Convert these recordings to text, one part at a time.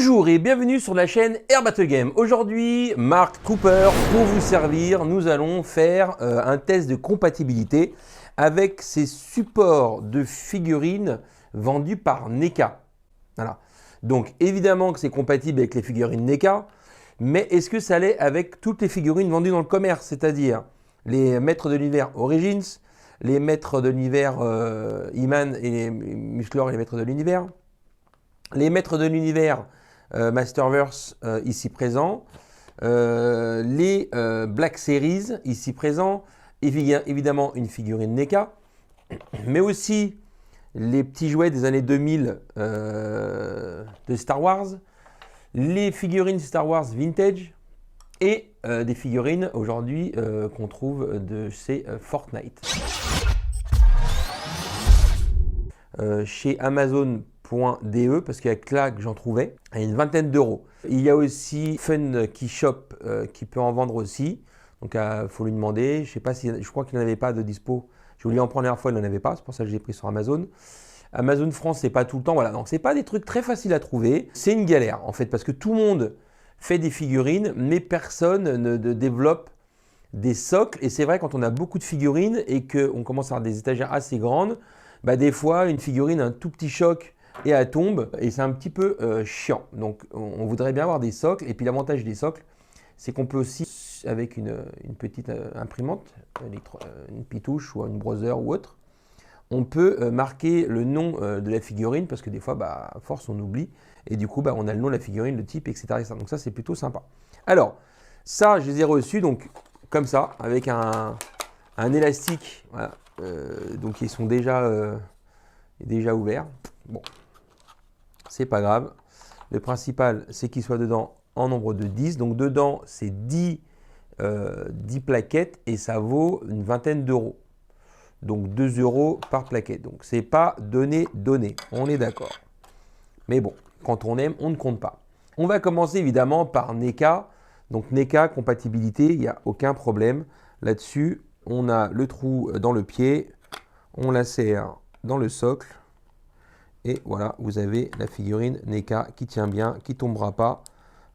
Bonjour et bienvenue sur la chaîne Air Battle Game. Aujourd'hui, Mark Trooper pour vous servir. Nous allons faire un test de compatibilité avec ces supports de figurines vendus par NECA. Voilà. Donc évidemment que c'est compatible avec les figurines NECA, mais est-ce que ça l'est avec toutes les figurines vendues dans le commerce, c'est-à-dire les maîtres de l'univers Origins, les maîtres de l'univers He-Man et les Musclor et les maîtres de l'univers, les maîtres de l'univers Masterverse ici présents, les Black Series ici présents, évidemment une figurine NECA, mais aussi les petits jouets des années 2000 de Star Wars, les figurines Star Wars vintage et des figurines aujourd'hui qu'on trouve de chez Fortnite. Chez Amazon.de, parce qu'il y a que là que j'en trouvais, à une vingtaine d'euros. Il y a aussi Funky Shop qui peut en vendre aussi, donc il faut lui demander. Je sais pas si, je crois qu'il n'en avait pas de dispo. J'ai voulu en prendre la dernière fois, il n'en avait pas, c'est pour ça que j'ai pris sur Amazon. Amazon France, c'est pas tout le temps, voilà, donc c'est pas des trucs très faciles à trouver. C'est une galère en fait, parce que tout le monde fait des figurines, mais personne ne développe des socles. Et c'est vrai, quand on a beaucoup de figurines et qu'on commence à avoir des étagères assez grandes, bah des fois une figurine, un tout petit choc et elle tombe et c'est un petit peu chiant. Donc on voudrait bien avoir des socles. Et puis l'avantage des socles, c'est qu'on peut aussi, avec une petite imprimante, une pitouche ou une browser ou autre, on peut marquer le nom de la figurine, parce que des fois, bah, à force, on oublie. Et du coup, bah, on a le nom de la figurine, le type, etc. etc. Donc ça, c'est plutôt sympa. Alors, ça, je les ai reçus donc comme ça, avec un élastique. Voilà. Donc ils sont déjà ouverts. Bon, c'est pas grave. Le principal, c'est qu'ils soient dedans en nombre de 10. Donc dedans, c'est 10 plaquettes et ça vaut une vingtaine d'euros. Donc 2 euros par plaquette. Donc c'est pas donné. On est d'accord. Mais bon, quand on aime, on ne compte pas. On va commencer évidemment par NECA. Donc NECA, compatibilité, il n'y a aucun problème là-dessus. On a le trou dans le pied, on l'insère dans le socle et voilà, vous avez la figurine NECA qui tient bien, qui ne tombera pas.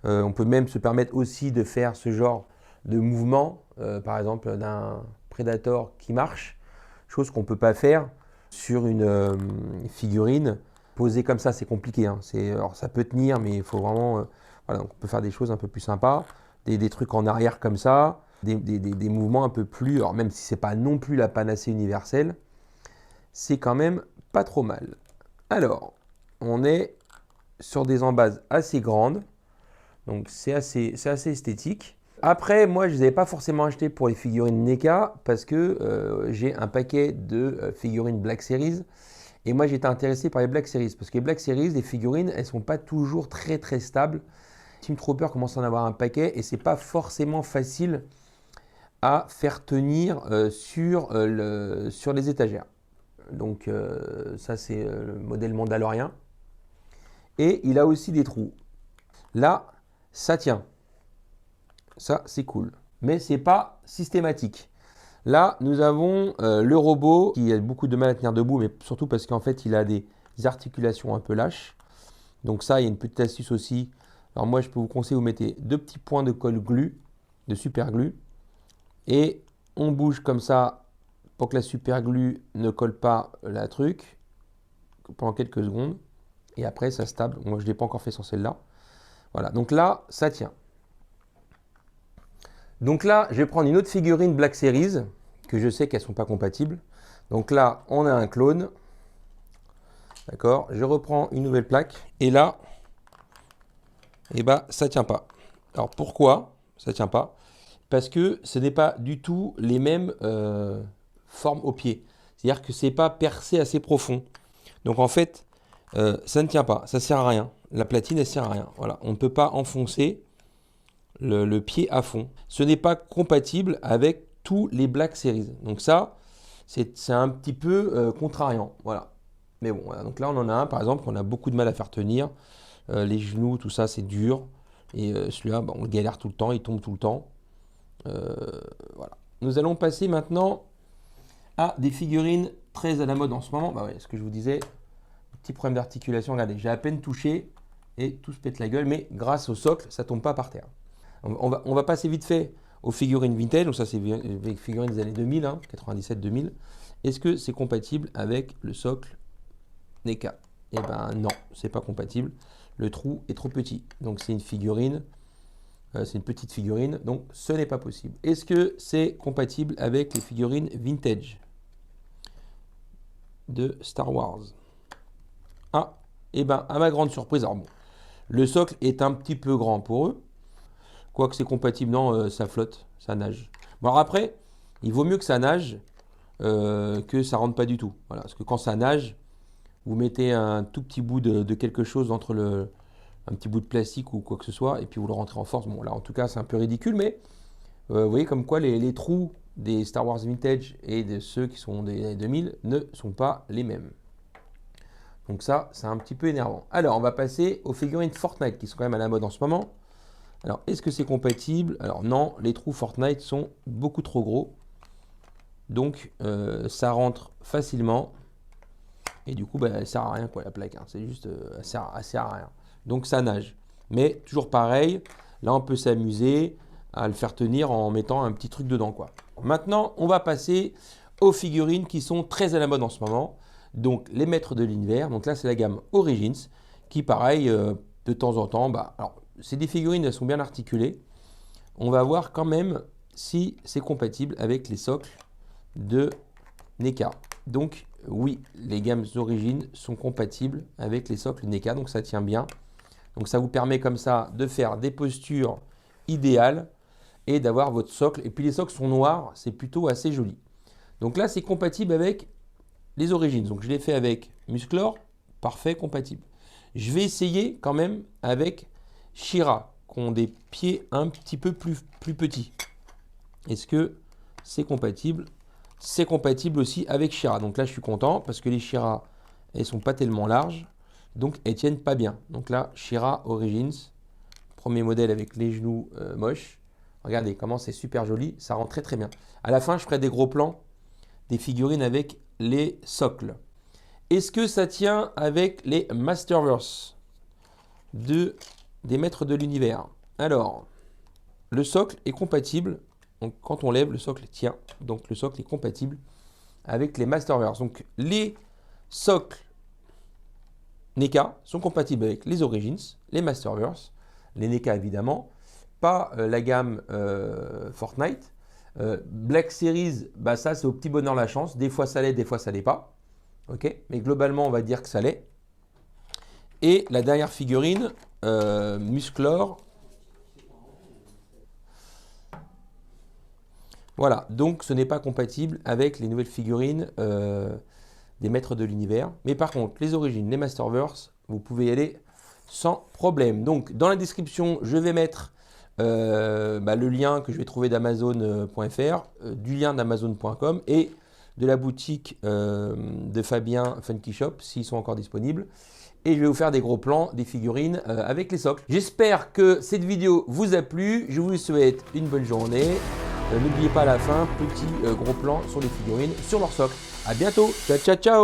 On peut même se permettre aussi de faire ce genre de mouvement, par exemple d'un Predator qui marche, chose qu'on ne peut pas faire sur une figurine posée comme ça, c'est compliqué. Hein. Alors ça peut tenir, mais il faut vraiment... voilà, on peut faire des choses un peu plus sympas, des trucs en arrière comme ça. Des mouvements un peu plus, alors même si ce n'est pas non plus la panacée universelle, c'est quand même pas trop mal. Alors, on est sur des embases assez grandes, donc c'est assez esthétique. Après, moi, je ne les avais pas forcément achetés pour les figurines NECA, parce que j'ai un paquet de figurines Black Series, et moi j'étais intéressé par les Black Series, parce que les Black Series, les figurines, elles ne sont pas toujours très stables. Team Trooper commence à en avoir un paquet, et ce n'est pas forcément facile à faire tenir sur les étagères. Donc ça c'est le modèle Mandalorien. Et il a aussi des trous. Là, ça tient. Ça c'est cool. Mais c'est pas systématique. Là, nous avons le robot qui a beaucoup de mal à tenir debout, mais surtout parce qu'en fait il a des articulations un peu lâches. Donc ça, il y a une petite astuce aussi. Alors moi je peux vous conseiller, vous mettez 2 petits points de colle glue, de super glue. Et on bouge comme ça pour que la super glue ne colle pas la truc pendant quelques secondes. Et après, ça stable. Moi, je ne l'ai pas encore fait sur celle-là. Voilà, donc là, ça tient. Donc là, je vais prendre une autre figurine Black Series, que je sais qu'elles ne sont pas compatibles. Donc là, on a un clone. D'accord, je reprends une nouvelle plaque. Et là, eh ben, ça ne tient pas. Alors pourquoi ça ne tient pas? Parce que ce n'est pas du tout les mêmes formes au pied. C'est-à-dire que ce n'est pas percé assez profond. Donc en fait, ça ne tient pas, ça ne sert à rien. La platine, elle ne sert à rien. Voilà. On ne peut pas enfoncer le pied à fond. Ce n'est pas compatible avec tous les Black Series. Donc ça, c'est un petit peu contrariant. Voilà. Mais bon, voilà. Donc là, on en a un, par exemple, qu'on a beaucoup de mal à faire tenir. Les genoux, tout ça, c'est dur. Et celui-là, bah, on le galère tout le temps, il tombe tout le temps. Voilà. Nous allons passer maintenant à des figurines très à la mode en ce moment. Bah ouais, ce que je vous disais, petit problème d'articulation. Regardez, j'ai à peine touché et tout se pète la gueule, mais grâce au socle, ça tombe pas par terre. On va passer vite fait aux figurines vintage, donc ça c'est les figurines des années 2000, hein, 97-2000. Est-ce que c'est compatible avec le socle NECA? Eh ben non, c'est pas compatible. Le trou est trop petit, donc c'est une figurine, c'est une petite figurine, donc ce n'est pas possible. Est-ce que c'est compatible avec les figurines vintage de Star Wars? Ah, et ben à ma grande surprise, alors bon, le socle est un petit peu grand pour eux, quoique c'est compatible, non, ça flotte, ça nage. Bon alors après, il vaut mieux que ça nage que ça rentre pas du tout. Voilà, parce que quand ça nage, vous mettez un tout petit bout de quelque chose entre un petit bout de plastique ou quoi que ce soit, et puis vous le rentrez en force. Bon là en tout cas c'est un peu ridicule, mais vous voyez comme quoi les trous des Star Wars Vintage et de ceux qui sont des années 2000 ne sont pas les mêmes. Donc ça, c'est un petit peu énervant. Alors on va passer aux figurines Fortnite qui sont quand même à la mode en ce moment. Alors est-ce que c'est compatible? Alors non, les trous Fortnite sont beaucoup trop gros. Donc ça rentre facilement. Et du coup, bah, elle ne sert à rien, quoi, la plaque. Hein. C'est juste, elle sert à rien. Donc ça nage. Mais toujours pareil, là on peut s'amuser à le faire tenir en mettant un petit truc dedans, quoi. Maintenant, on va passer aux figurines qui sont très à la mode en ce moment. Donc les maîtres de l'univers. Donc là, c'est la gamme Origins qui, pareil, de temps en temps, bah, alors c'est des figurines, elles sont bien articulées. On va voir quand même si c'est compatible avec les socles de NECA. Donc oui, les gammes d'origine sont compatibles avec les socles NECA, donc ça tient bien. Donc ça vous permet comme ça de faire des postures idéales et d'avoir votre socle. Et puis les socles sont noirs, c'est plutôt assez joli. Donc là, c'est compatible avec les origines. Donc je l'ai fait avec Musclor, parfait, compatible. Je vais essayer quand même avec She-Ra, qui ont des pieds un petit peu plus petits. Est-ce que c'est compatible? C'est compatible aussi avec She-Ra. Donc là, je suis content parce que les She-Ra, elles sont pas tellement larges. Donc, elles tiennent pas bien. Donc là, She-Ra Origins, premier modèle avec les genoux moches. Regardez comment c'est super joli. Ça rend très très bien. À la fin, je ferai des gros plans des figurines avec les socles. Est-ce que ça tient avec les Masterverse des maîtres de l'univers? Alors, le socle est compatible. Donc, quand on lève, le socle tient. Donc, le socle est compatible avec les Masterverse. Donc, les socles NECA sont compatibles avec les Origins, les Masterverse, les NECA évidemment, pas la gamme Fortnite. Black Series, bah ça c'est au petit bonheur la chance. Des fois ça l'est, des fois ça l'est pas. Ok, mais globalement on va dire que ça l'est. Et la dernière figurine, Musclor. Voilà, donc ce n'est pas compatible avec les nouvelles figurines des maîtres de l'univers. Mais par contre, les origines, les Masterverse, vous pouvez y aller sans problème. Donc dans la description, je vais mettre le lien que je vais trouver d'Amazon.fr, du lien d'Amazon.com et de la boutique de Fabien Funky Shop, s'ils sont encore disponibles. Et je vais vous faire des gros plans des figurines avec les socles. J'espère que cette vidéo vous a plu. Je vous souhaite une bonne journée. N'oubliez pas à la fin, petit gros plan sur les figurines, sur leur socle. A bientôt. Ciao, ciao, ciao.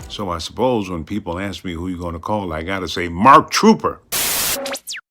So I suppose when people ask me who you're going to call, I got to say Mark Trooper.